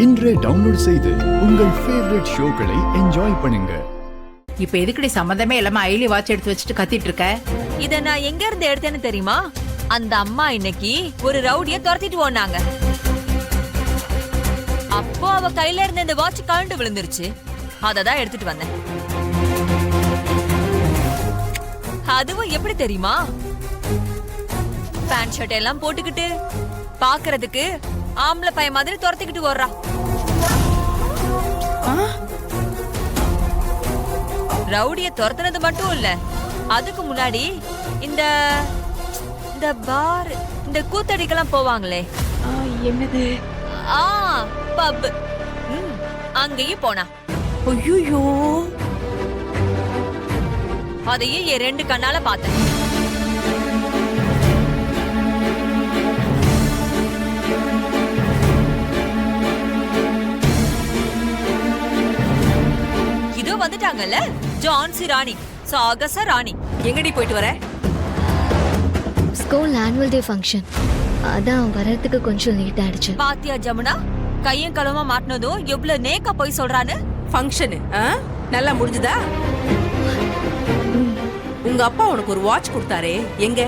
இன்றே டவுன்லோட் செய்து உங்கள் ஃபேவரட் ஷோக்களை என்ஜாய் பண்ணுங்க. இப்ப எதுக்குடி சம்பந்தமே இல்லாம ஐலி வாட்ச் எடுத்து வச்சுட்டு கத்திட்டு இருக்க? இத நான் எங்க இருந்து எடுத்தேன்னு தெரியுமா? அந்த அம்மா இன்னைக்கு ஒரு ரவுடிய துரத்திட்டு போனாங்க. அப்போ அவ கையில இருந்த இந்த வாட்ச் கழண்டு விழுந்துருச்சு. அததான் எடுத்துட்டு வந்தேன். அதுவும் எப்படி தெரியுமா? பேண்ட் ஷர்ட் எல்லாம் போட்டுக்கிட்டு பாக்குறதுக்கு ஆம்பளை பையன் மாதிரி துரத்திக்கிட்டு வர்றா. ரவுடிய துரத்துனது மட்டும் இல்ல, அதுக்கு முன்னாடி இந்த இந்த பார் இந்த கூத்தடிக்கெல்லாம் போவாங்களே, என்னது? பப், அங்கேயும் போனா. ஐயோ, அதையும் என் 2 கண்ணால பார்த்தேன். இதோ வந்துட்டாங்கல்ல ஜான்சி ராணி, சாகச ராணி. எங்கடி போயிட்டு வர? ஸ்கூல் ஆனுவல் டே ஃபங்க்ஷன், அதான் வரதுக்கு கொஞ்சம் லேட் ஆயிடுச்சு. பாத்தியா ஜமுனா, கையும் களமா மாட்டினதும் எவ்வளவு நேக்கா போய் சொல்றான்னு. ஃபங்க்ஷனு நல்லா முடிஞ்சுதா? உங்க அப்பா உனக்கு ஒரு வாட்ச் கொடுத்தாரே, எங்க?